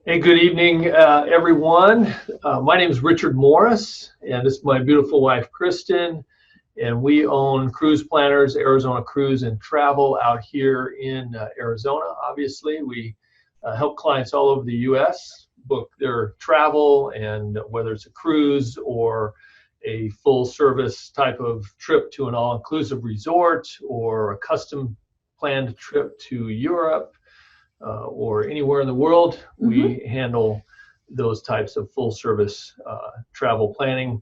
Hey, good evening, everyone. My name is Richard Morris, and this is my beautiful wife, Kristen. And we own Cruise Planners, Arizona Cruise and Travel out here in Arizona. Obviously, we help clients all over the U.S. book their travel, and whether it's a cruise or a full service type of trip to an all-inclusive resort or a custom planned trip to Europe or anywhere in the world, we handle those types of full service travel planning.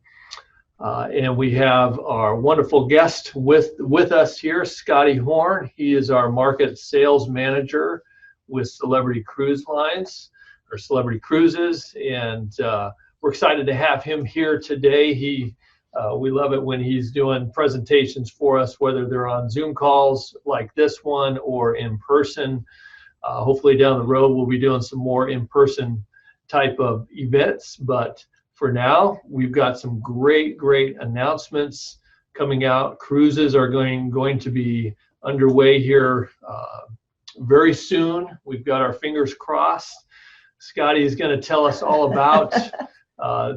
And we have our wonderful guest with us here, Scotty Horn. He is our market sales manager with Celebrity Cruise Lines or Celebrity Cruises, and we're excited to have him here today. We love it when he's doing presentations for us, whether they're on Zoom calls like this one or in person. Hopefully down the road, we'll be doing some more in-person type of events. But for now, we've got some great announcements coming out. Cruises are going to be underway here very soon. We've got our fingers crossed. Scotty is going to tell us all about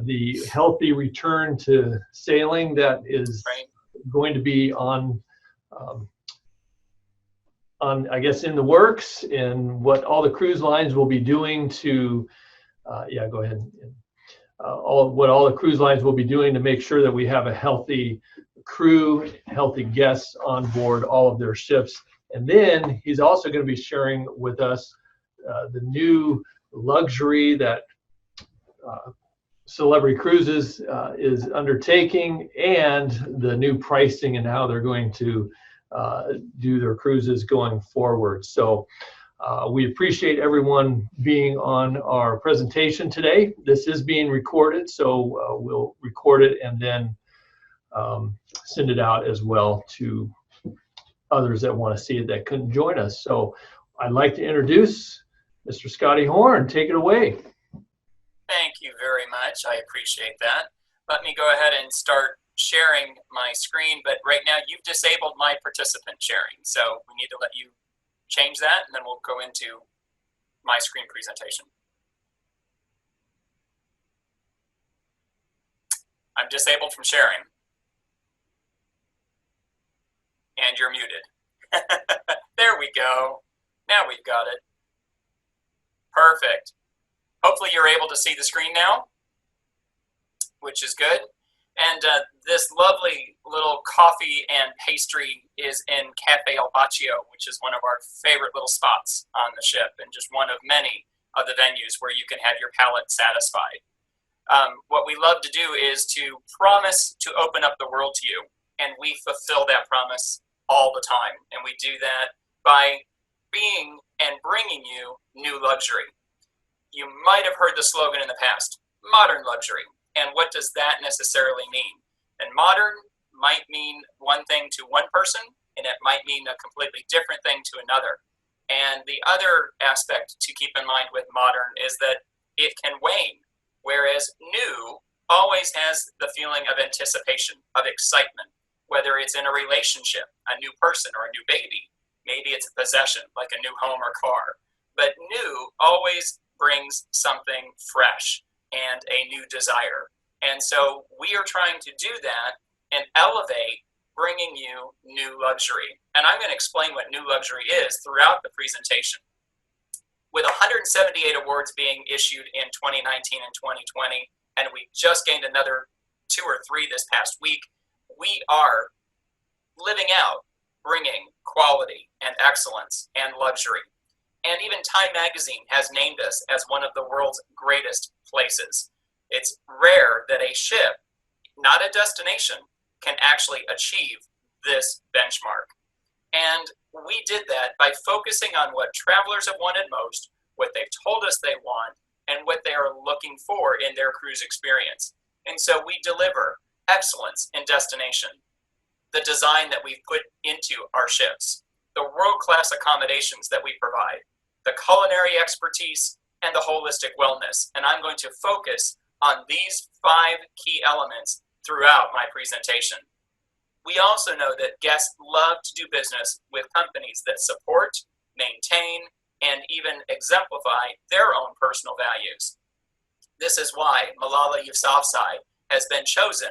the healthy return to sailing that is going to be on I guess in the works, and what all the cruise lines will be doing to go ahead. What all the cruise lines will be doing to make sure that we have a healthy crew, healthy guests on board all of their ships. And then he's also going to be sharing with us the new luxury that Celebrity Cruises is undertaking, and the new pricing and how they're going to do their cruises going forward. So we appreciate everyone being on our presentation today. This is being recorded, so we'll record it and then send it out as well to others that want to see it that couldn't join us. So I'd like to introduce Mr. Scotty Horn. Take it away. Thank you very much. I appreciate that. Let me go ahead and start sharing my screen, but right now you've disabled my participant sharing, so we need to let you change that, and then we'll go into my screen presentation. I'm disabled from sharing, and you're muted. There we go. Now we've got it. Perfect. Hopefully you're able to see the screen now, which is good. And this lovely little coffee and pastry is in Cafe El Baccio, which is one of our favorite little spots on the ship, and just one of many of the venues where you can have your palate satisfied. What we love to do is to promise to open up the world to you, and we fulfill that promise all the time. And we do that by being and bringing you new luxury. You might have heard the slogan in the past, modern luxury. And what does that necessarily mean? And modern might mean one thing to one person, and it might mean a completely different thing to another. And the other aspect to keep in mind with modern is that it can wane, whereas new always has the feeling of anticipation, of excitement, whether it's in a relationship, a new person, or a new baby. Maybe it's a possession, like a new home or car. But new always brings something fresh and a new desire. And so we are trying to do that and elevate, bringing you new luxury. And I'm going to explain what new luxury is throughout the presentation. With 178 awards being issued in 2019 and 2020, and we just gained another 2 or 3 this past week, we are living out, bringing quality and excellence and luxury. And even Time Magazine has named us as one of the world's greatest places. It's rare that a ship, not a destination, can actually achieve this benchmark. And we did that by focusing on what travelers have wanted most, what they've told us they want, and what they are looking for in their cruise experience. And so we deliver excellence in destination, the design that we've put into our ships, the world-class accommodations that we provide, the culinary expertise, and the holistic wellness. And I'm going to focus on these 5 key elements throughout my presentation. We also know that guests love to do business with companies that support, maintain, and even exemplify their own personal values. This is why Malala Yousafzai has been chosen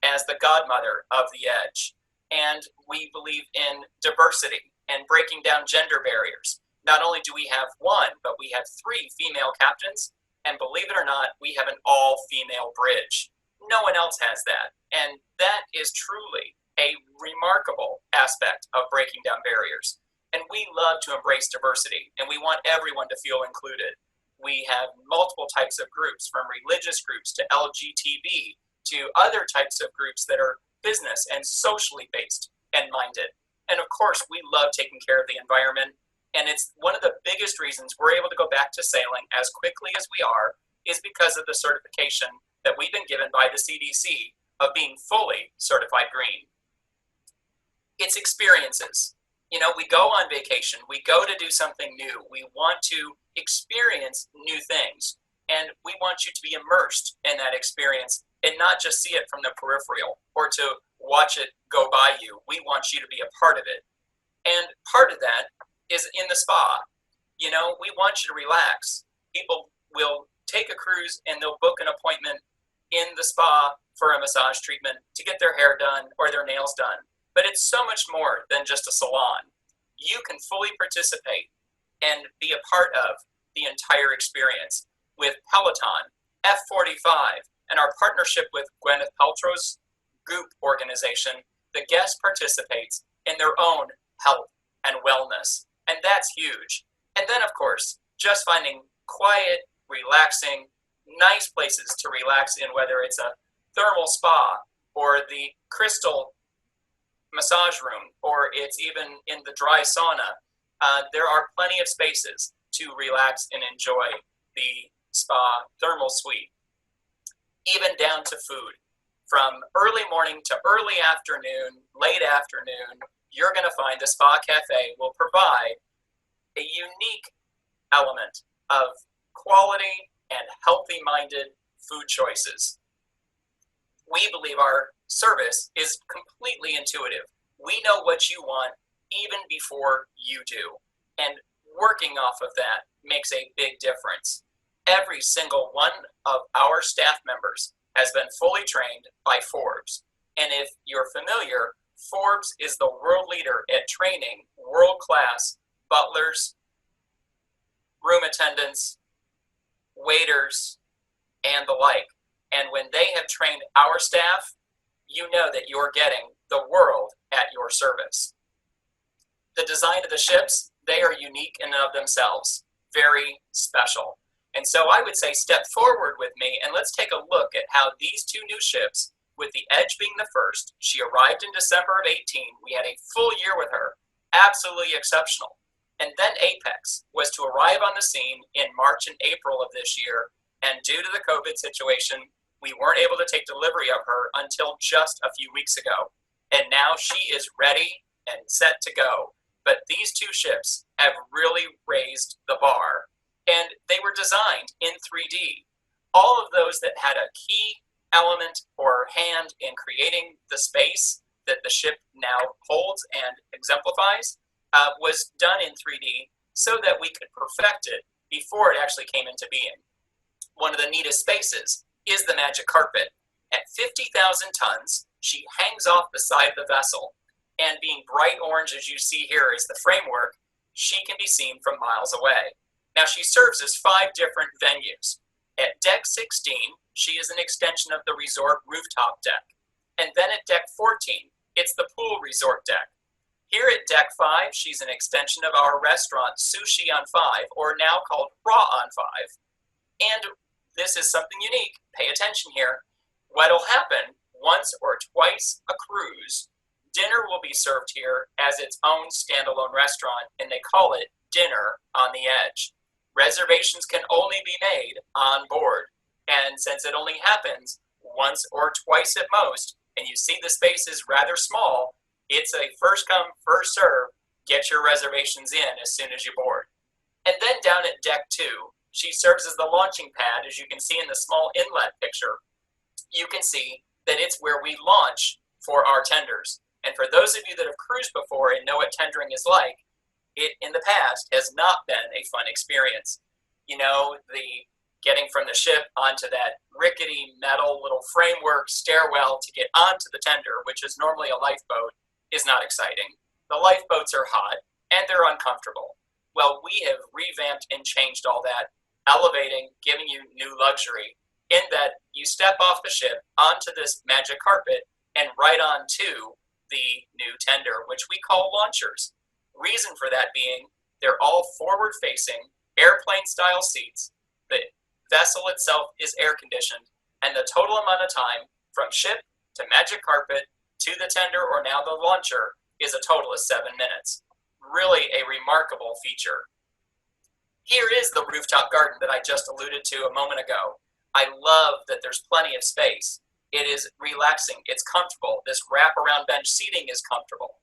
as the godmother of the Edge. And we believe in diversity and breaking down gender barriers. Not only do we have one, but we have 3 female captains, and believe it or not, we have an all-female bridge. No one else has that, and that is truly a remarkable aspect of breaking down barriers. And we love to embrace diversity, and we want everyone to feel included. We have multiple types of groups, from religious groups to LGTB to other types of groups that are business and socially based and minded. And of course, we love taking care of the environment. And it's one of the biggest reasons we're able to go back to sailing as quickly as we are is because of the certification that we've been given by the CDC of being fully certified green. It's experiences. You know, we go on vacation, we go to do something new, we want to experience new things, and we want you to be immersed in that experience and not just see it from the peripheral or to watch it go by you. We want you to be a part of it. And part of that is in the spa. You know, we want you to relax. People will take a cruise and they'll book an appointment in the spa for a massage treatment to get their hair done or their nails done. But it's so much more than just a salon. You can fully participate and be a part of the entire experience with Peloton, F45, and our partnership with Gwyneth Paltrow's Goop organization. The guest participates in their own health and wellness, and that's huge. And then, of course, just finding quiet, relaxing, nice places to relax in, whether it's a thermal spa or the crystal massage room, or it's even in the dry sauna. There are plenty of spaces to relax and enjoy the spa thermal suite, even down to food. From early morning to early afternoon, late afternoon, you're going to find the Spa Cafe will provide a unique element of quality and healthy-minded food choices. We believe our service is completely intuitive. We know what you want even before you do. And working off of that makes a big difference. Every single one of our staff members has been fully trained by Forbes. And if you're familiar, Forbes is the world leader at training world-class butlers, room attendants, waiters, and the like. And when they have trained our staff, you know that you're getting the world at your service. The design of the ships, they are unique in and of themselves, very special. And so I would say step forward with me and let's take a look at how these 2 new ships, with the Edge being the first, she arrived in December of 18. We had a full year with her, absolutely exceptional. And then Apex was to arrive on the scene in March and April of this year. And due to the COVID situation, we weren't able to take delivery of her until just a few weeks ago. And now she is ready and set to go. But these 2 ships have really raised the bar. And they were designed in 3D. All of those that had a key element or hand in creating the space that the ship now holds and exemplifies was done in 3D so that we could perfect it before it actually came into being. One of the neatest spaces is the Magic Carpet. At 50,000 tons, she hangs off the side of the vessel, and being bright orange as you see here is the framework, she can be seen from miles away. Now she serves as 5 different venues. At deck 16, she is an extension of the resort rooftop deck. And then at deck 14, it's the pool resort deck. Here at deck 5, she's an extension of our restaurant, Sushi on 5, or now called Raw on 5. And this is something unique. Pay attention here. What'll happen once or twice a cruise, dinner will be served here as its own standalone restaurant, and they call it Dinner on the Edge. Reservations can only be made on board. And since it only happens once or twice at most, and you see the space is rather small, it's a first come, first serve, get your reservations in as soon as you board. And then down at deck 2, she serves as the launching pad, as you can see in the small inlet picture. You can see that it's where we launch for our tenders. And for those of you that have cruised before and know what tendering is like, it in the past has not been a fun experience. You know, the getting from the ship onto that rickety metal little framework stairwell to get onto the tender, which is normally a lifeboat, is not exciting. The lifeboats are hot and they're uncomfortable. Well, we have revamped and changed all that, elevating, giving you new luxury in that you step off the ship onto this magic carpet and right onto the new tender, which we call launchers. Reason for that being, they're all forward-facing, airplane-style seats. The vessel itself is air-conditioned, and the total amount of time from ship to magic carpet to the tender or now the launcher is a total of 7 minutes. Really a remarkable feature. Here is the rooftop garden that I just alluded to a moment ago. I love that there's plenty of space. It is relaxing, it's comfortable. This wraparound bench seating is comfortable.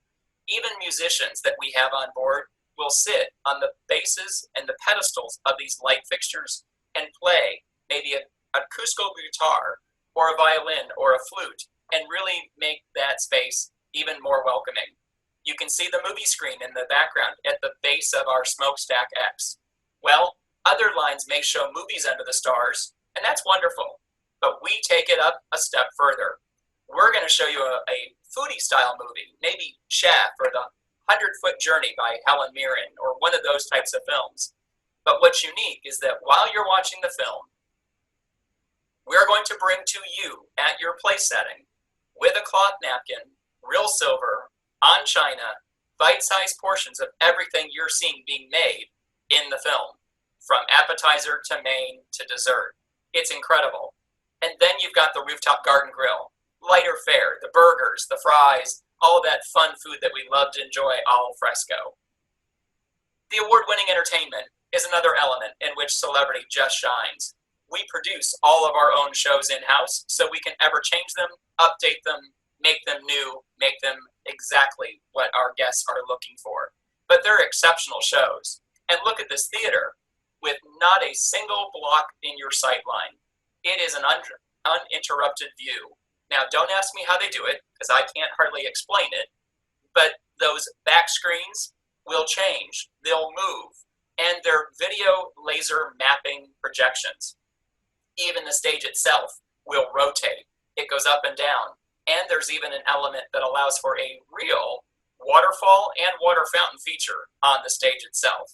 Even musicians that we have on board will sit on the bases and the pedestals of these light fixtures and play maybe an acoustic guitar or a violin or a flute and really make that space even more welcoming. You can see the movie screen in the background at the base of our Smokestack X. Well, other lines may show movies under the stars, and that's wonderful, but we take it up a step further. We're going to show you a foodie-style movie, maybe Chef or The 100-Foot Journey by Helen Mirren or one of those types of films. But what's unique is that while you're watching the film, we're going to bring to you at your place setting with a cloth napkin, real silver, on china, bite-sized portions of everything you're seeing being made in the film, from appetizer to main to dessert. It's incredible. And then you've got the rooftop garden grill, lighter fare, the burgers, the fries, all of that fun food that we love to enjoy al fresco. The award-winning entertainment is another element in which celebrity just shines. We produce all of our own shows in-house so we can ever change them, update them, make them new, make them exactly what our guests are looking for. But they're exceptional shows. And look at this theater with not a single block in your sight line. It is an uninterrupted view. Now, don't ask me how they do it, because I can't hardly explain it, but those back screens will change. They'll move. And they're video laser mapping projections. Even the stage itself will rotate. It goes up and down. And there's even an element that allows for a real waterfall and water fountain feature on the stage itself.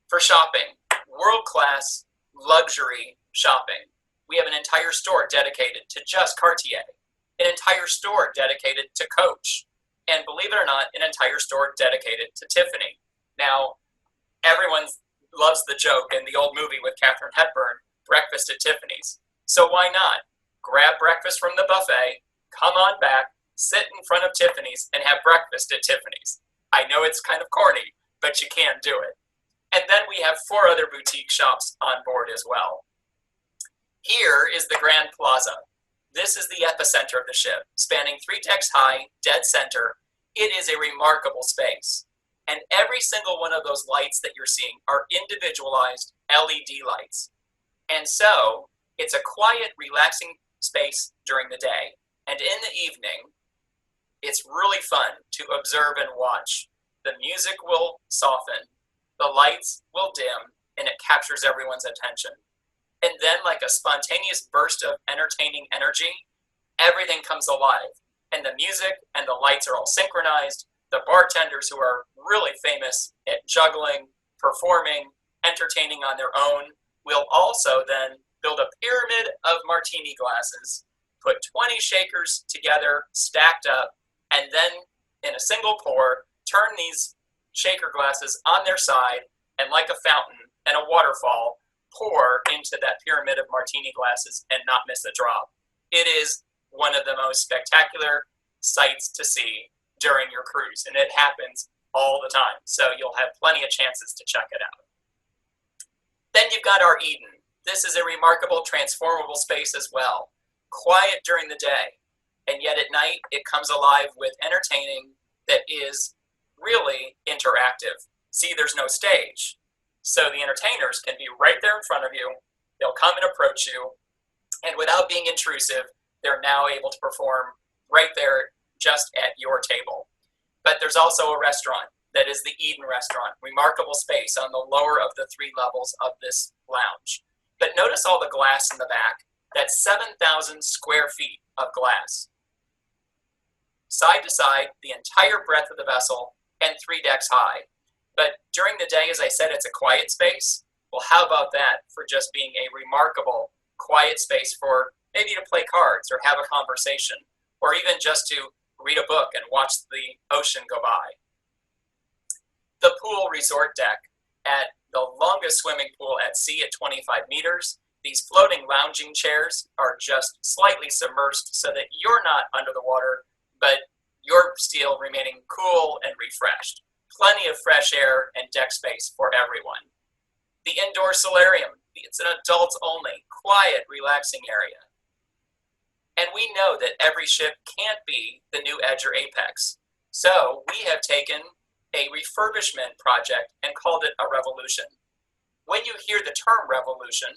For shopping, world-class luxury shopping. We have an entire store dedicated to just Cartier, an entire store dedicated to Coach, and believe it or not, an entire store dedicated to Tiffany. Now, everyone loves the joke in the old movie with Katharine Hepburn, Breakfast at Tiffany's. So why not? Grab breakfast from the buffet, come on back, sit in front of Tiffany's, and have breakfast at Tiffany's. I know it's kind of corny, but you can do it. And then we have 4 other boutique shops on board as well. Here is the Grand Plaza. This is the epicenter of the ship, spanning 3 decks high, dead center. It is a remarkable space. And every single one of those lights that you're seeing are individualized LED lights. And so it's a quiet, relaxing space during the day. And in the evening, it's really fun to observe and watch. The music will soften, the lights will dim, and it captures everyone's attention. And then, like a spontaneous burst of entertaining energy, everything comes alive. And the music and the lights are all synchronized. The bartenders, who are really famous at juggling, performing, entertaining on their own, will also then build a pyramid of martini glasses, put 20 shakers together, stacked up, and then in a single pour, turn these shaker glasses on their side, and like a fountain and a waterfall, pour into that pyramid of martini glasses and not miss a drop. It is one of the most spectacular sights to see during your cruise, and it happens all the time, so you'll have plenty of chances to check it out. Then you've got our Eden. This is a remarkable transformable space as well. Quiet during the day, and yet at night it comes alive with entertaining that is really interactive. See, there's no stage, so the entertainers can be right there in front of you. They'll come and approach you, and without being intrusive, they're now able to perform right there just at your table. But there's also a restaurant that is the Eden Restaurant. Remarkable space on the lower of the 3 levels of this lounge. But notice all the glass in the back. That's 7,000 square feet of glass. Side to side, the entire breadth of the vessel, and 3 decks high. But during the day, as I said, it's a quiet space. Well, how about that for just being a remarkable quiet space for maybe to play cards or have a conversation, or even just to read a book and watch the ocean go by. The pool resort deck at the longest swimming pool at sea at 25 meters. These floating lounging chairs are just slightly submerged so that you're not under the water, but you're still remaining cool and refreshed. Plenty of fresh air and deck space for everyone. The indoor solarium, it's an adults only, quiet, relaxing area. And we know that every ship can't be the new Edge or Apex. So we have taken a refurbishment project and called it a revolution. When you hear the term revolution,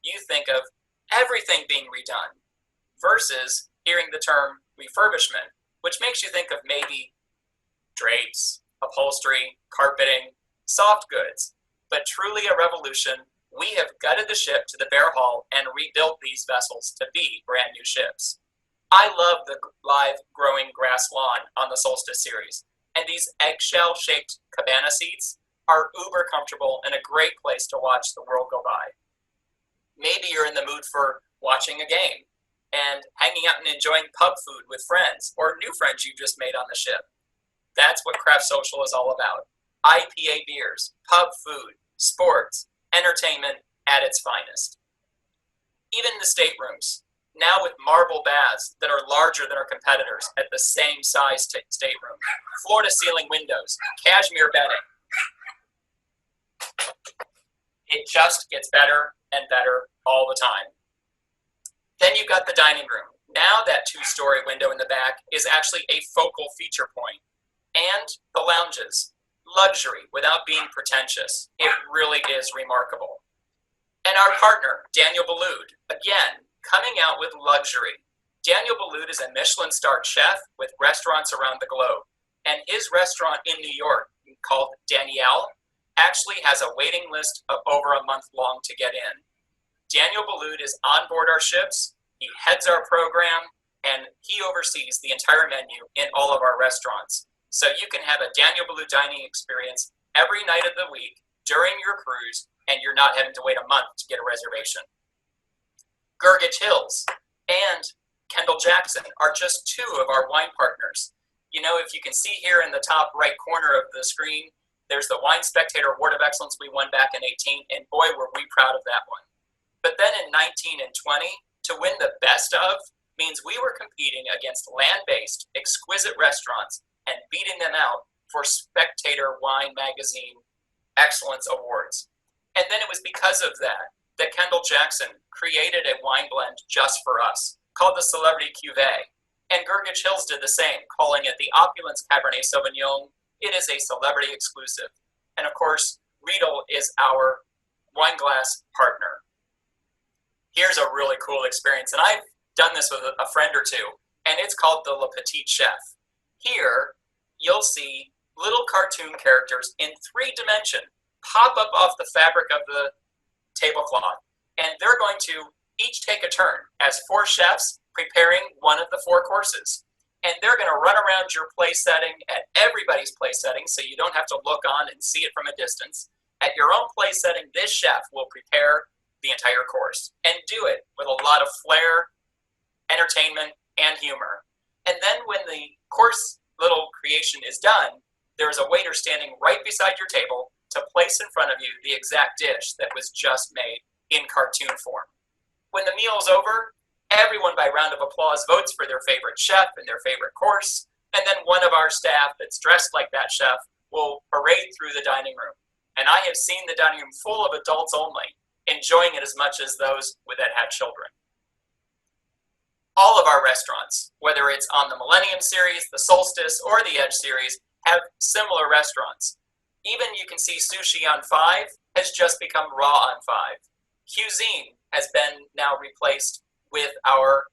you think of everything being redone versus hearing the term refurbishment, which makes you think of maybe drapes, upholstery, carpeting, soft goods. But truly a revolution, we have gutted the ship to the bare hull and rebuilt these vessels to be brand new ships. I love the live growing grass lawn on the Solstice series, and these eggshell-shaped cabana seats are uber comfortable and a great place to watch the world go by. Maybe you're in the mood for watching a game and hanging out and enjoying pub food with friends or new friends you just made on the ship. That's what Craft Social is all about. IPA beers, pub food, sports, entertainment at its finest. Even the staterooms, now with marble baths that are larger than our competitors at the same size stateroom, floor-to-ceiling windows, cashmere bedding. It just gets better and better all the time. Then you've got the dining room. Now that 2-story window in the back is actually a focal feature point. And the lounges. Luxury without being pretentious. It really is remarkable. And our partner, Daniel Boulud, again, coming out with luxury. Daniel Boulud is a Michelin-starred chef with restaurants around the globe. And his restaurant in New York, called Danielle, actually has a waiting list of over a month long to get in. Daniel Boulud is on board our ships, he heads our program, and he oversees the entire menu in all of our restaurants. So you can have a Daniel Boulud dining experience every night of the week during your cruise, and you're not having to wait a month to get a reservation. Gurgitch Hills and Kendall Jackson are just 2 of our wine partners. You know, if you can see here in the top right corner of the screen, there's the Wine Spectator Award of Excellence we won back in 18, and boy, were we proud of that one. But then in 19 and 20, to win the best of means we were competing against land-based, exquisite restaurants and beating them out for Spectator Wine Magazine Excellence Awards. And then it was because of that that Kendall Jackson created a wine blend just for us, called the Celebrity Cuvée. And Gurgitch Hills did the same, calling it the Opulence Cabernet Sauvignon. It is a celebrity exclusive. And of course, Riedel is our wine glass partner. Here's a really cool experience, and I've done this with a friend or two, and it's called the Le Petit Chef. Here, you'll see little cartoon characters in 3 dimension pop up off the fabric of the tablecloth, and they're going to each take a turn as 4 chefs preparing one of the 4 courses. And they're going to run around your place setting at everybody's place setting, so you don't have to look on and see it from a distance. At your own place setting, this chef will prepare the entire course and do it with a lot of flair, entertainment, and humor. And then when the course little creation is done, there's a waiter standing right beside your table to place in front of you the exact dish that was just made in cartoon form. When the meal is over, everyone by round of applause votes for their favorite chef and their favorite course, and then one of our staff that's dressed like that chef will parade through the dining room. And I have seen the dining room full of adults only, enjoying it as much as those that had children. All of our restaurants, whether it's on the Millennium Series, the Solstice, or the Edge Series, have similar restaurants. Even you can see Sushi on 5 has just become Raw on 5. Cuisine has been now replaced with our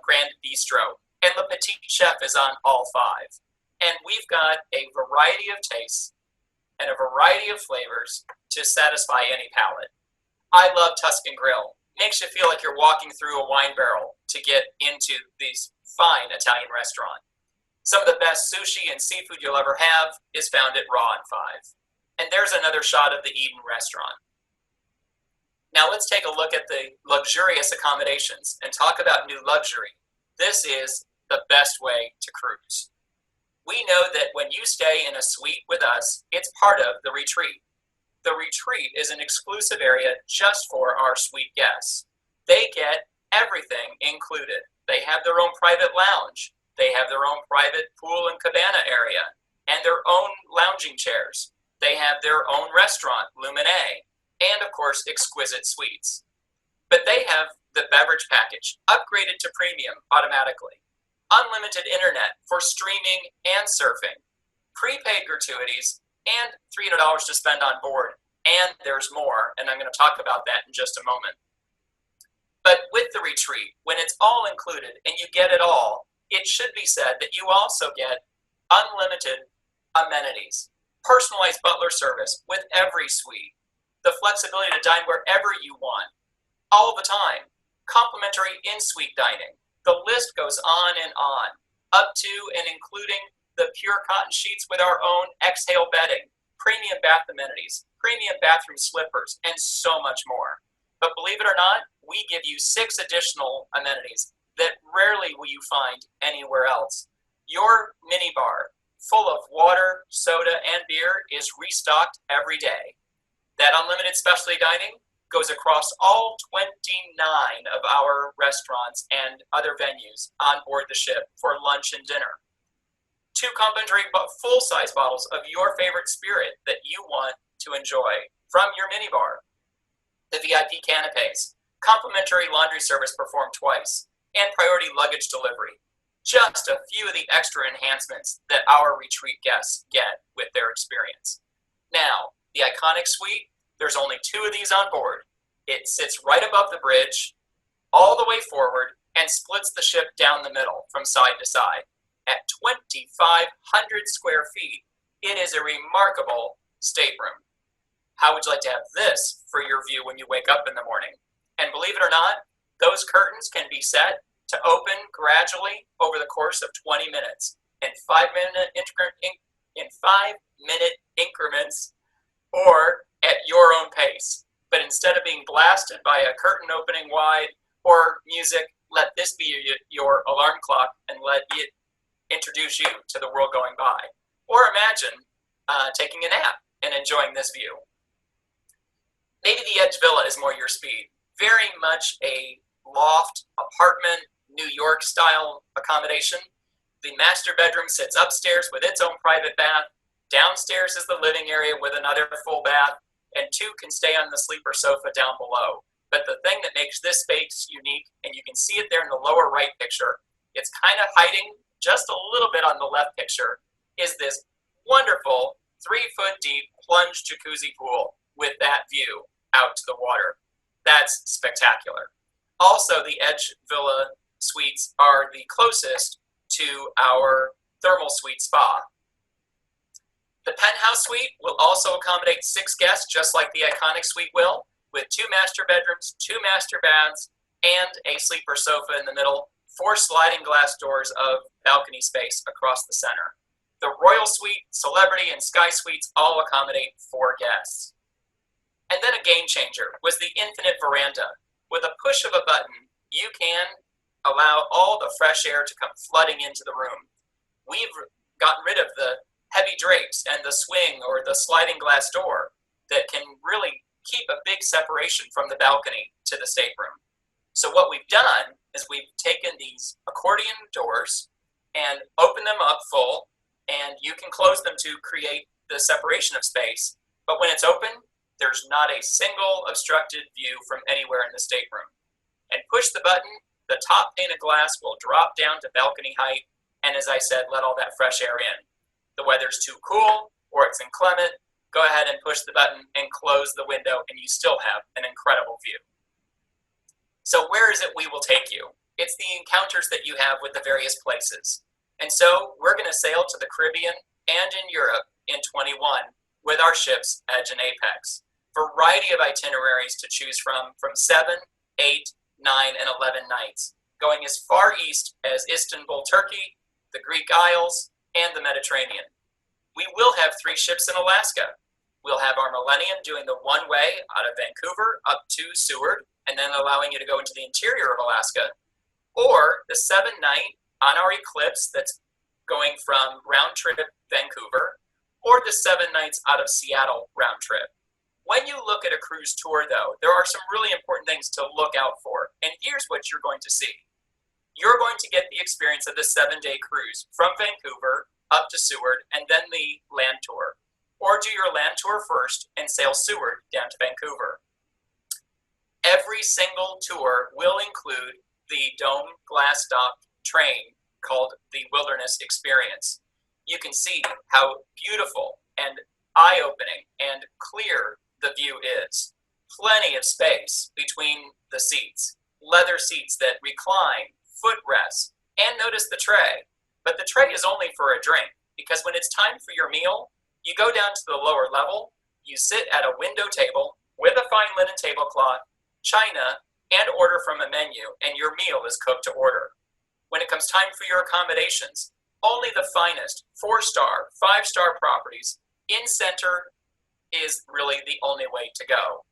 Grand Bistro, and Le Petit Chef is on all 5. And we've got a variety of tastes and a variety of flavors to satisfy any palate. I love Tuscan Grill. Makes you feel like you're walking through a wine barrel to get into these fine Italian restaurant. Some of the best sushi and seafood you'll ever have is found at Raw and Five. And there's another shot of the Eden restaurant. Now let's take a look at the luxurious accommodations and talk about new luxury. This is the best way to cruise. We know that when you stay in a suite with us, it's part of the retreat. The retreat is an exclusive area just for our suite guests. They get everything included. They have their own private lounge. They have their own private pool and cabana area and their own lounging chairs. They have their own restaurant, Luminae, and of course, exquisite suites. But they have the beverage package, upgraded to premium automatically. Unlimited internet for streaming and surfing, prepaid gratuities, and $300 to spend on board. And there's more, and I'm going to talk about that in just a moment. But with the retreat, when it's all included and you get it all, it should be said that you also get unlimited amenities, personalized butler service with every suite, the flexibility to dine wherever you want, all the time, complimentary in-suite dining. The list goes on and on, up to and including the pure cotton sheets with our own exhale bedding, premium bath amenities, premium bathroom slippers, and so much more. But believe it or not, we give you 6 additional amenities that rarely will you find anywhere else. Your minibar, full of water, soda, and beer, is restocked every day. That unlimited specialty dining goes across all 29 of our restaurants and other venues on board the ship for lunch and dinner. 2 complimentary full-size bottles of your favorite spirit that you want to enjoy from your minibar. The VIP canapes, complimentary laundry service performed twice, and priority luggage delivery. Just a few of the extra enhancements that our retreat guests get with their experience. Now, the Iconic Suite, there's only 2 of these on board. It sits right above the bridge, all the way forward, and splits the ship down the middle from side to side. At 2,500 square feet, it is a remarkable stateroom. How would you like to have this for your view when you wake up in the morning? And believe it or not, those curtains can be set to open gradually over the course of 20 minutes in 5-minute increments or at your own pace. But instead of being blasted by a curtain opening wide or music, let this be your alarm clock and let it introduce you to the world going by. Or imagine taking a nap and enjoying this view. Maybe the Edge Villa is more your speed. Very much a loft, apartment, New York style accommodation. The master bedroom sits upstairs with its own private bath. Downstairs is the living area with another full bath, and 2 can stay on the sleeper sofa down below. But the thing that makes this space unique, and you can see it there in the lower right picture, it's kind of hiding just a little bit on the left picture, is this wonderful 3-foot deep plunge jacuzzi pool with that view out to the water. That's spectacular. Also, the Edge Villa suites are the closest to our thermal suite spa. The penthouse suite will also accommodate 6 guests, just like the Iconic Suite will, with 2 master bedrooms, 2 master baths, and a sleeper sofa in the middle, 4 sliding glass doors of balcony space across the center. The Royal Suite, Celebrity, and Sky Suites all accommodate 4 guests. And then a game changer was the Infinite Veranda. With a push of a button, you can allow all the fresh air to come flooding into the room. We've gotten rid of the heavy drapes and the swing or the sliding glass door that can really keep a big separation from the balcony to the stateroom. So what we've done is we've taken these accordion doors and opened them up full, and you can close them to create the separation of space. But when it's open, there's not a single obstructed view from anywhere in the stateroom. And push the button, the top pane of glass will drop down to balcony height, and as I said, let all that fresh air in. The weather's too cool or it's inclement, go ahead and push the button and close the window, and you still have an incredible view. So where is it we will take you? It's the encounters that you have with the various places. And so we're going to sail to the Caribbean and in Europe in 21 with our ships Edge and Apex. Variety of itineraries to choose from 7, 8, 9, and 11 nights, going as far east as Istanbul, Turkey, the Greek Isles, and the Mediterranean. We will have 3 ships in Alaska. We'll have our Millennium doing the one-way out of Vancouver up to Seward, and then allowing you to go into the interior of Alaska, or the 7-night on our Eclipse that's going from round-trip Vancouver, or the 7 nights out of Seattle round-trip. When you look at a cruise tour, though, there are some really important things to look out for, and here's what you're going to see. You're going to get the experience of the 7-day cruise from Vancouver up to Seward, and then the land tour. Or do your land tour first and sail Seward down to Vancouver. Every single tour will include the dome glass dock train called the Wilderness Experience. You can see how beautiful and eye-opening and clear the view is. Plenty of space between the seats, leather seats that recline, footrests, and notice the tray. But the tray is only for a drink, because when it's time for your meal, you go down to the lower level, you sit at a window table with a fine linen tablecloth, china, and order from a menu, and your meal is cooked to order. When it comes time for your accommodations, only the finest 4-star, 5-star properties in center is really the only way to go.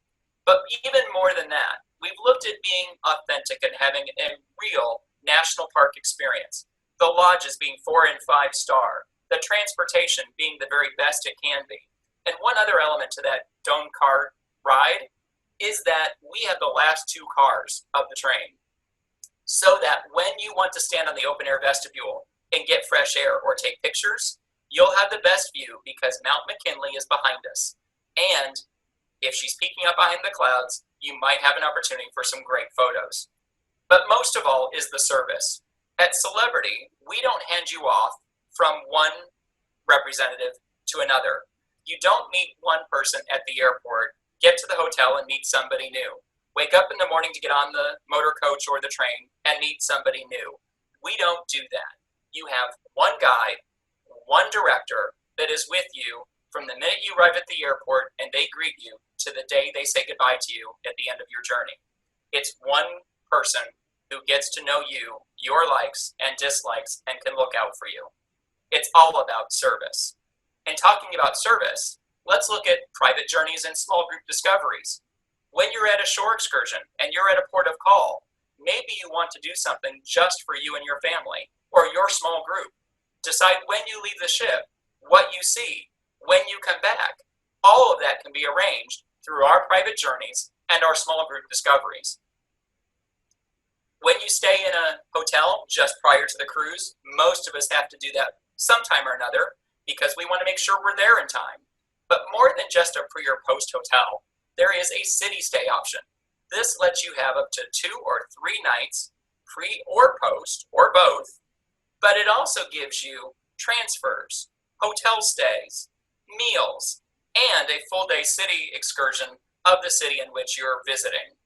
But even more than that, we've looked at being authentic and having a real national park experience. The lodges being 4 and 5 star, the transportation being the very best it can be. And one other element to that dome car ride is that we have the last 2 cars of the train. So that when you want to stand on the open air vestibule and get fresh air or take pictures, you'll have the best view because Mount McKinley is behind us. And if she's peeking up behind the clouds, you might have an opportunity for some great photos. But most of all is the service. At Celebrity, we don't hand you off from one representative to another. You don't meet one person at the airport, get to the hotel and meet somebody new. Wake up in the morning to get on the motor coach or the train and meet somebody new. We don't do that. You have one guide, one director that is with you from the minute you arrive at the airport and they greet you to the day they say goodbye to you at the end of your journey. It's one person who gets to know you, your likes and dislikes, and can look out for you. It's all about service. And talking about service, let's look at private journeys and small group discoveries. When you're at a shore excursion and you're at a port of call, maybe you want to do something just for you and your family or your small group. Decide when you leave the ship, what you see, when you come back. All of that can be arranged through our private journeys and our small group discoveries. When you stay in a hotel just prior to the cruise, most of us have to do that sometime or another because we want to make sure we're there in time. But more than just a pre or post hotel, there is a city stay option. This lets you have up to 2 or 3 nights, pre or post, or both, but it also gives you transfers, hotel stays, meals, and a full day city excursion of the city in which you're visiting.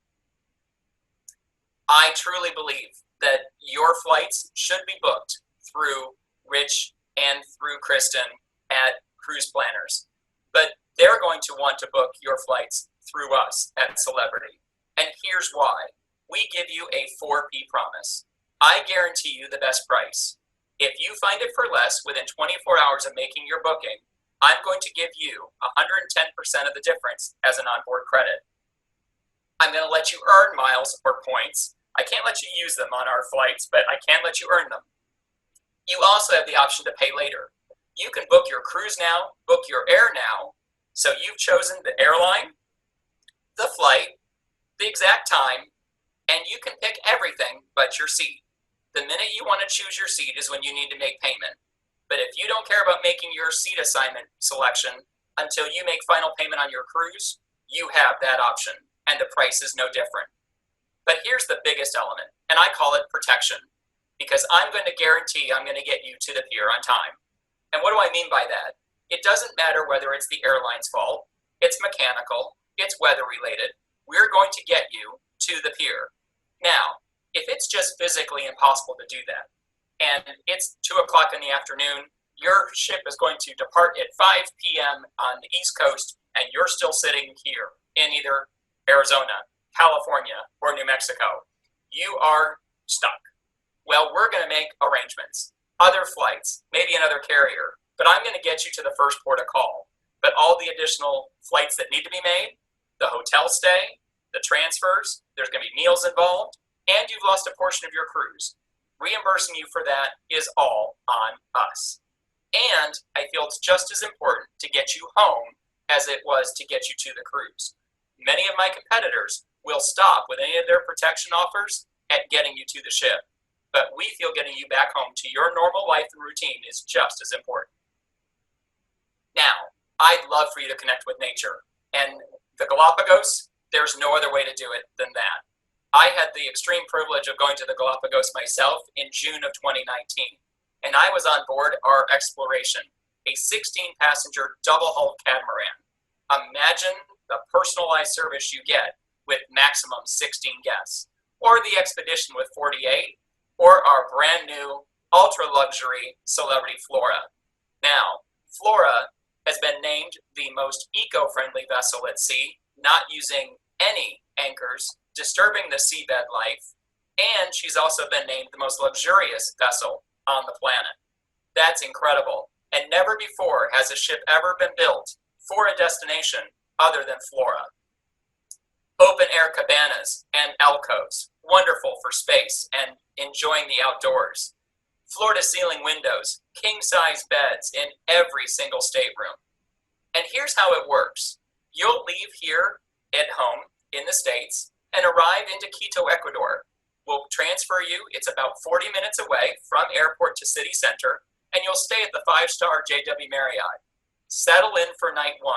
I truly believe that your flights should be booked through Rich and through Kristen at Cruise Planners, but they're going to want to book your flights through us at Celebrity. And here's why. We give you a 4P promise. I guarantee you the best price. If you find it for less within 24 hours of making your booking, I'm going to give you 110% of the difference as an onboard credit. I'm going to let you earn miles or points. I can't let you use them on our flights, but I can let you earn them. You also have the option to pay later. You can book your cruise now, book your air now. So you've chosen the airline, the flight, the exact time, and you can pick everything but your seat. The minute you want to choose your seat is when you need to make payment. But if you don't care about making your seat assignment selection until you make final payment on your cruise, you have that option, and the price is no different. But here's the biggest element, and I call it protection, because I'm going to guarantee I'm going to get you to the pier on time. And what do I mean by that? It doesn't matter whether it's the airline's fault, it's mechanical, it's weather related. We're going to get you to the pier. Now, if it's just physically impossible to do that, and it's 2 o'clock in the afternoon. Your ship is going to depart at 5 p.m. on the East Coast, and you're still sitting here in either Arizona, California, or New Mexico. You are stuck. Well, we're going to make arrangements, other flights, maybe another carrier, but I'm going to get you to the first port of call. But all the additional flights that need to be made, the hotel stay, the transfers, there's going to be meals involved, and you've lost a portion of your cruise. Reimbursing you for that is all on us. And I feel it's just as important to get you home as it was to get you to the cruise. Many of my competitors will stop with any of their protection offers at getting you to the ship. But we feel getting you back home to your normal life and routine is just as important. Now, I'd love for you to connect with nature. And the Galapagos, there's no other way to do it than that. I had the extreme privilege of going to the Galapagos myself in June of 2019. And I was on board our Exploration, a 16-passenger double-hull catamaran. Imagine the personalized service you get with maximum 16 guests. Or the Expedition with 48, or our brand new ultra-luxury Celebrity Flora. Now, Flora has been named the most eco-friendly vessel at sea, not using any anchors, disturbing the seabed life, and she's also been named the most luxurious vessel on the planet. That's incredible, and never before has a ship ever been built for a destination other than Flora. Open-air cabanas and alcoves, wonderful for space and enjoying the outdoors. Floor-to-ceiling windows, king-size beds in every single stateroom. And here's how it works. You'll leave here at home in the States and arrive into Quito, Ecuador. We'll transfer you. It's about 40 minutes away from airport to city center, and you'll stay at the 5-star JW Marriott. Settle in for night 1.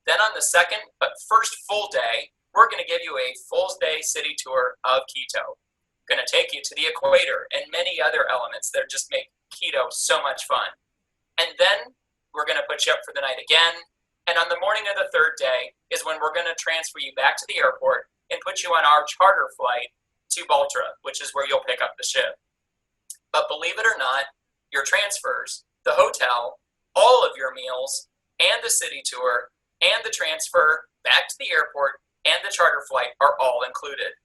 Then on the second, but first full day, we're going to give you a full-day city tour of Quito. Going to take you to the equator and many other elements that just make Quito so much fun. And then we're going to put you up for the night again. And on the morning of the third day is when we're going to transfer you back to the airport and put you on our charter flight to Baltra, which is where you'll pick up the ship. But believe it or not, your transfers, the hotel, all of your meals, and the city tour, and the transfer back to the airport, and the charter flight are all included.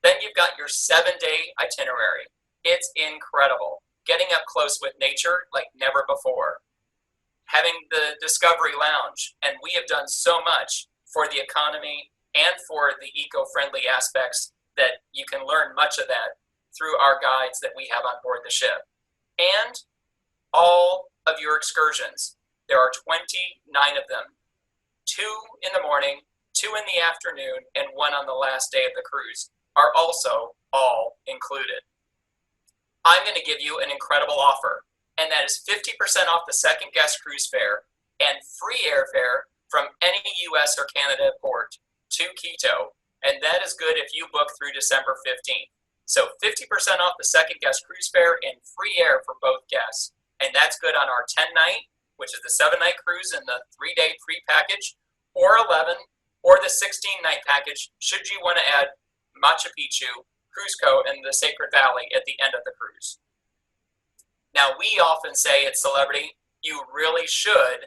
Then you've got your 7-day itinerary. It's incredible. Getting up close with nature like never before. Having the Discovery Lounge, and we have done so much for the economy and for the eco-friendly aspects that you can learn much of that through our guides that we have on board the ship. And all of your excursions. There are 29 of them. 2 in the morning, 2 in the afternoon, and 1 on the last day of the cruise are also all included. I'm going to give you an incredible offer, and that is 50% off the second guest cruise fare and free airfare from any U.S. or Canada port to Quito, and that is good if you book through December 15th. So 50% off the second guest cruise fare and free air for both guests, and that's good on our 10-night, which is the 7-night cruise and the 3-day pre-package, or 11, or the 16-night package, should you want to add Machu Picchu, Cuzco, and the Sacred Valley at the end of the cruise. Now, we often say at Celebrity, you really should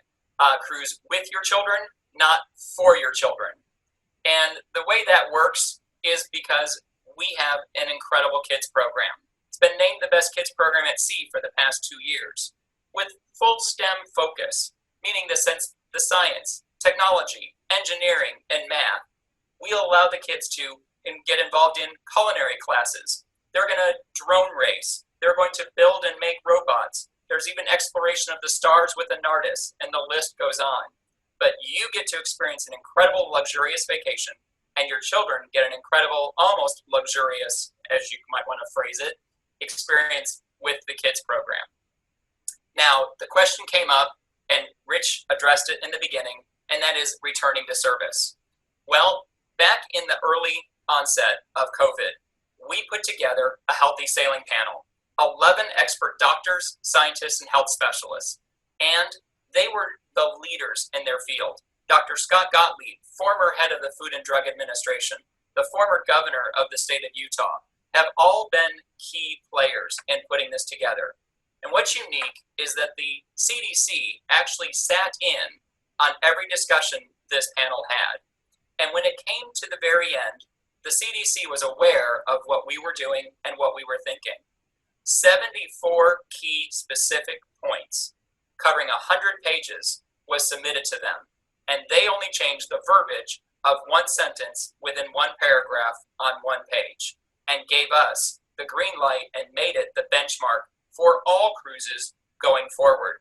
cruise with your children, not for your children. And the way that works is because we have an incredible kids program. It's been named the best kids program at sea for the past 2 years, with full STEM focus, meaning the science, technology, engineering, and math. We'll allow the kids to get involved in culinary classes. They're going to drone race. They're going to build and make robots. There's even exploration of the stars with a NARTIS, and the list goes on. But you get to experience an incredible, luxurious vacation, and your children get an incredible, almost luxurious, as you might want to phrase it, experience with the kids program. Now, the question came up, and Rich addressed it in the beginning, and that is returning to service. Well, back in the early onset of COVID, we put together a healthy sailing panel, 11 expert doctors, scientists, and health specialists, and they were the leaders in their field. Dr. Scott Gottlieb, former head of the Food and Drug Administration, the former governor of the state of Utah, have all been key players in putting this together. And what's unique is that the CDC actually sat in on every discussion this panel had. And when it came to the very end, the CDC was aware of what we were doing and what we were thinking. 74 key specific points covering 100 pages was submitted to them, and they only changed the verbiage of one sentence within one paragraph on one page and gave us the green light and made it the benchmark for all cruises going forward.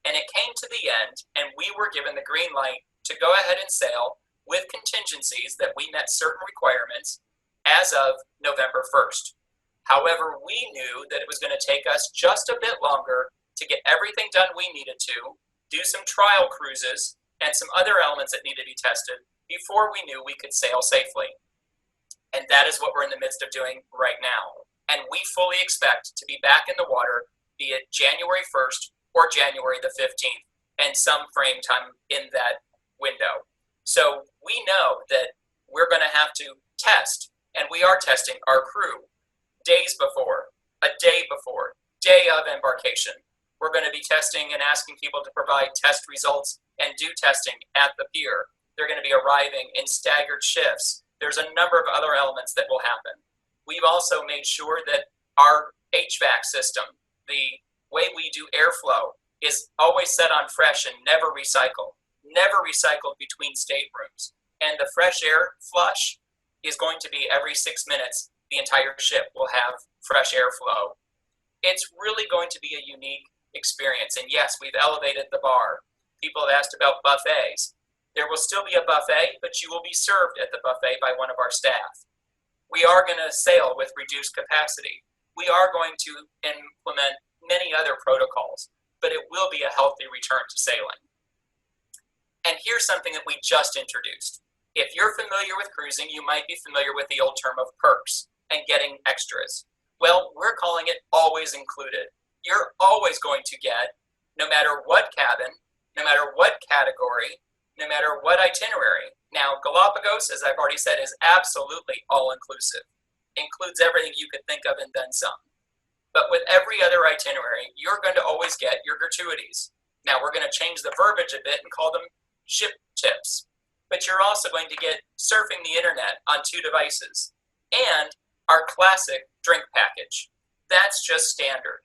And it came to the end, and we were given the green light to go ahead and sail with contingencies that we met certain requirements as of November 1st. However, we knew that it was going to take us just a bit longer to get everything done we needed to, do some trial cruises, and some other elements that needed to be tested before we knew we could sail safely. And that is what we're in the midst of doing right now. And we fully expect to be back in the water, be it January 1st or January the 15th, and some frame time in that window. So we know that we're going to have to test, and we are testing our crew days before, a day before, day of embarkation. We're going to be testing and asking people to provide test results and do testing at the pier. They're going to be arriving in staggered shifts. There's a number of other elements that will happen. We've also made sure that our HVAC system, the way we do airflow, is always set on fresh and never recycled between staterooms. And the fresh air flush is going to be every 6 minutes. The entire ship will have fresh airflow. It's really going to be a unique experience. And yes, we've elevated the bar. People have asked about buffets. There will still be a buffet, but you will be served at the buffet by one of our staff. We are going to sail with reduced capacity. We are going to implement many other protocols, but it will be a healthy return to sailing. And here's something that we just introduced. If you're familiar with cruising, you might be familiar with the old term of perks and getting extras. Well, we're calling it always included. You're always going to get, no matter what cabin, no matter what category, no matter what itinerary. Now, Galapagos, as I've already said, is absolutely all-inclusive. Includes everything you could think of and then some. But with every other itinerary, you're going to always get your gratuities. Now, we're going to change the verbiage a bit and call them ship tips. But you're also going to get surfing the internet on 2 devices and our classic drink package. That's just standard.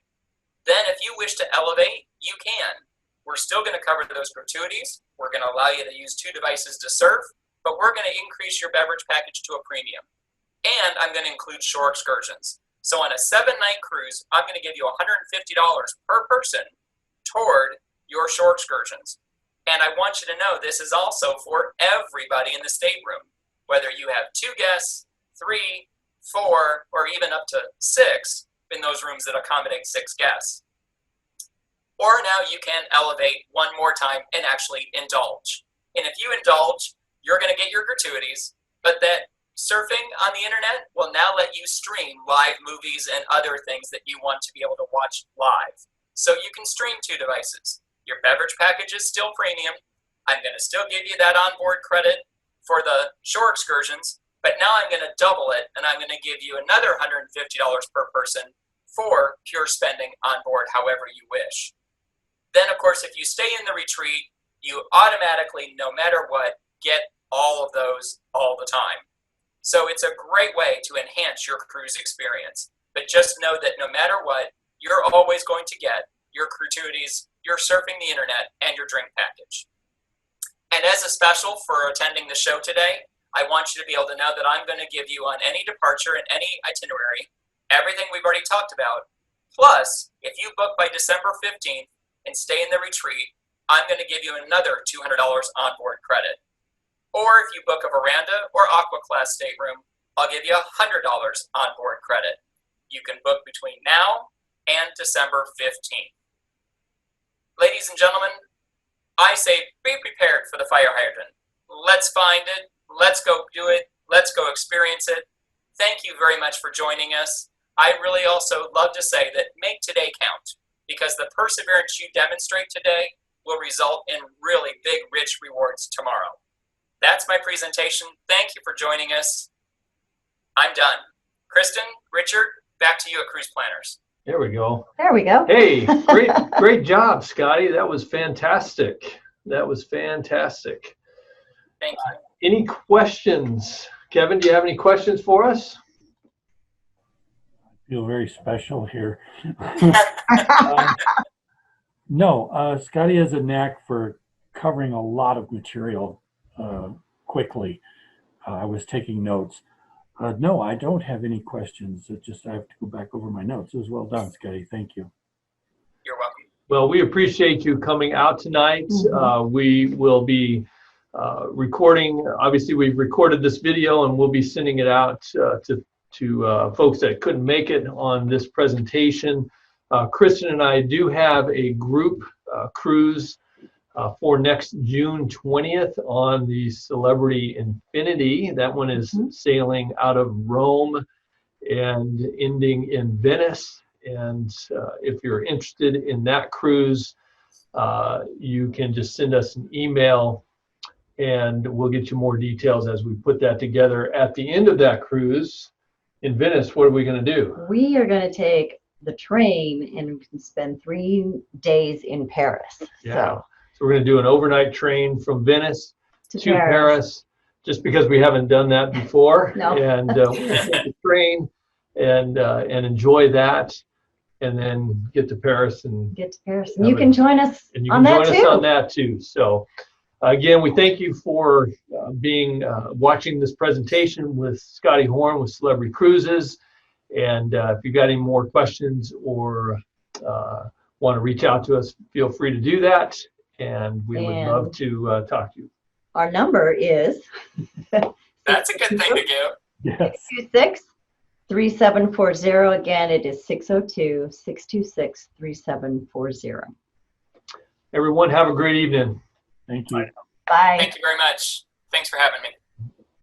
Then if you wish to elevate, you can. We're still going to cover those gratuities. We're going to allow you to use 2 devices to surf, but we're going to increase your beverage package to a premium. And I'm going to include shore excursions. So on a 7-night cruise, I'm going to give you $150 per person toward your shore excursions. And I want you to know this is also for everybody in the stateroom, whether you have 2 guests, 3, 4, or even up to 6 in those rooms that accommodate 6 guests. Or now you can elevate one more time and actually indulge. And if you indulge, you're going to get your gratuities, but that surfing on the internet will now let you stream live movies and other things that you want to be able to watch live. So you can stream 2 devices. Your beverage package is still premium. I'm going to still give you that onboard credit for the shore excursions, but now I'm going to double it, and I'm going to give you another $150 per person for pure spending on board however you wish. Then, of course, if you stay in the retreat, you automatically, no matter what, get all of those all the time. So it's a great way to enhance your cruise experience. But just know that no matter what, you're always going to get your gratuities, your surfing the internet, and your drink package. And as a special for attending the show today, I want you to be able to know that I'm going to give you on any departure and any itinerary everything we've already talked about. Plus, if you book by December 15th and stay in the retreat, I'm going to give you another $200 onboard credit. Or if you book a Veranda or Aqua Class stateroom, I'll give you $100 onboard credit. You can book between now and December 15th. Ladies and gentlemen, I say be prepared for the fire hydrant. Let's find it. Let's go do it. Let's go experience it. Thank you very much for joining us. I really also love to say that make today count, because the perseverance you demonstrate today will result in really big, rich rewards tomorrow. That's my presentation. Thank you for joining us. I'm done. Kristen, Richard, back to you at Cruise Planners. There we go. There we go. Hey, great job, Scotty. That was fantastic. That was fantastic. Thank you. Any questions? Kevin, do you have any questions for us? I feel very special here. No, Scotty has a knack for covering a lot of material quickly. I was taking notes. No, I don't have any questions. It's just I have to go back over my notes. It was well done, Scotty. Thank you. You're welcome. Well, we appreciate you coming out tonight. We will be recording. Obviously, we've recorded this video and we'll be sending it out to folks that couldn't make it on this presentation. Kristen and I do have a group cruise for next June 20th on the Celebrity Infinity. That one is sailing out of Rome and ending in Venice. And if you're interested in that cruise, you can just send us an email and we'll get you more details as we put that together. At the end of that cruise in Venice, what are we going to do? We are going to take the train and we can spend 3 days in Paris. Yeah. So we're going to do an overnight train from Venice to Paris, just because we haven't done that before. No. And we're going to take the train and enjoy that, and then get to Paris and Get to Paris. And you can join us and you on can that join too. us on that too. So again, we thank you for watching this presentation with Scotty Horn with Celebrity Cruises. And if you've got any more questions or want to reach out to us, feel free to do that. And we would love to talk to you. Our number is That's a good thing to give. Yes. 626-3740. Again, it is 602-626-3740. Everyone, have a great evening. Thank you. Bye. Thank you very much. Thanks for having me.